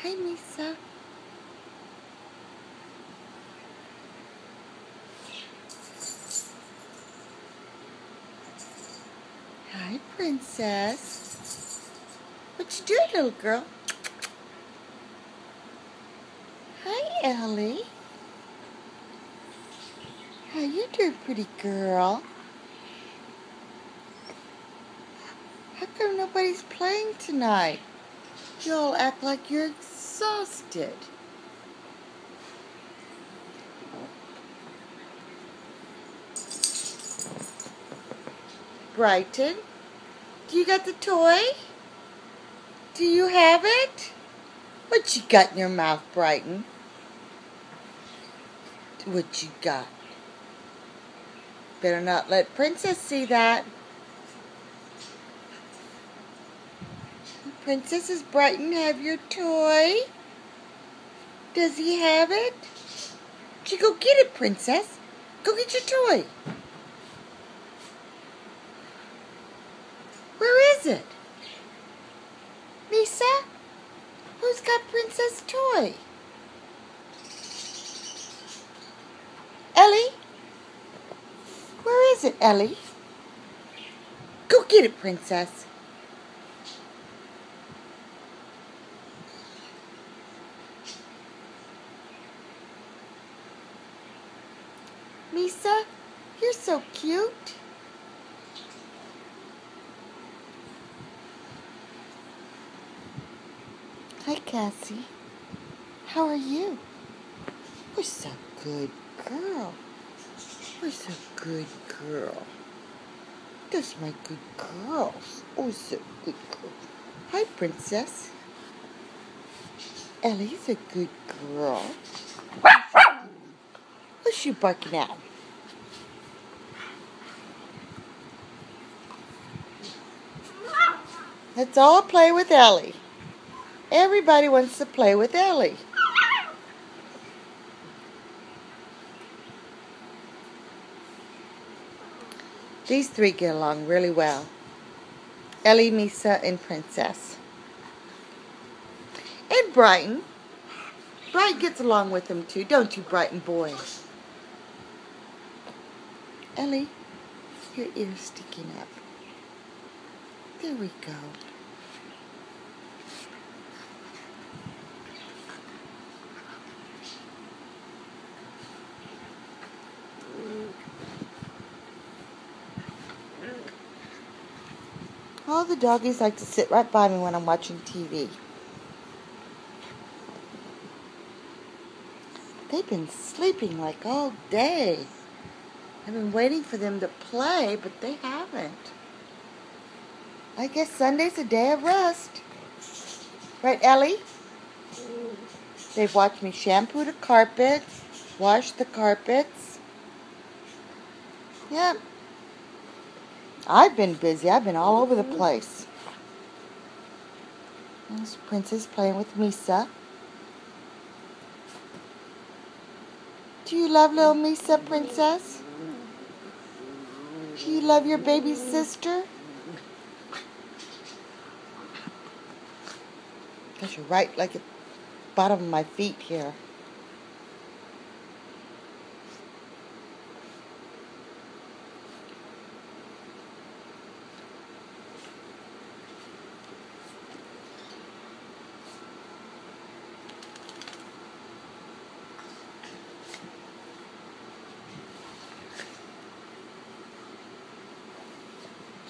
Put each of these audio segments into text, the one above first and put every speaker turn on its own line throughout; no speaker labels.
Hi, Misa. Hi, Princess. What you doing, little girl? Hi, Ellie. How you doing, pretty girl? How come nobody's playing tonight? You all act like you're exhausted. Brighton, do you got the toy? Do you have it? What you got in your mouth, Brighton? What you got? Better not let Princess see that. Princess, does Brighton have your toy? Does he have it? You go get it, Princess. Go get your toy. Where is it? Misa? Who's got Princess' toy? Ellie? Where is it, Ellie? Go get it, Princess. Misa, you're so cute. Hi, Cassie. How are you? We're so good girl. We're so good girl. That's my good girls. Oh, so good girl. Hi, Princess. Ellie's a good girl. What's she barking at? Let's all play with Ellie. Everybody wants to play with Ellie. These three get along really well. Ellie, Misa, and Princess. And Brighton. Brighton gets along with them too, don't you, Brighton boy? Ellie, your ear's sticking up. There we go. All the doggies like to sit right by me when I'm watching TV. They've been sleeping like all day. I've been waiting for them to play, but they haven't. I guess Sunday's a day of rest. Right, Ellie? They've watched me shampoo the carpet, wash the carpets. Yep. I've been busy. I've been all over the place. There's Princess playing with Misa. Do you love little Misa, Princess? Do you love your baby sister? Because you're right like at the bottom of my feet here.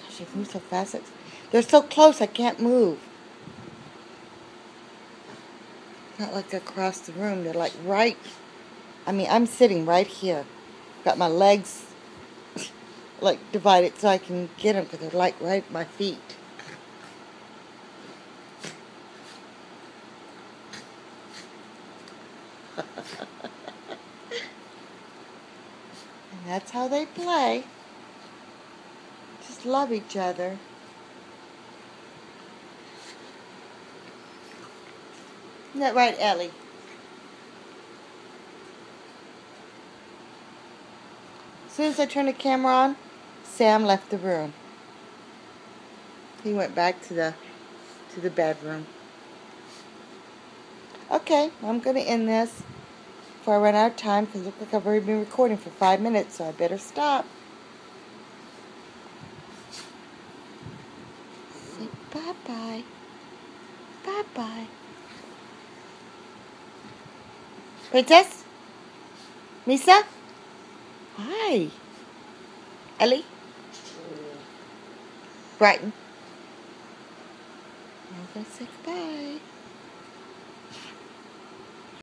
Gosh, they move so fast. They're so close, I can't move. Not like across the room. They're like right. I'm sitting right here. Got my legs like divided so I can get them because they're like right at my feet. And that's how they play. Just love each other. Isn't that right, Ellie? As soon as I turned the camera on, Sam left the room. He went back to the bedroom. Okay, I'm going to end this before I run out of time because it looks like I've already been recording for 5 minutes, so I better stop. Say bye-bye. Bye-bye. Princess? Misa? Hi. Ellie? Brighton? I'm going to say goodbye.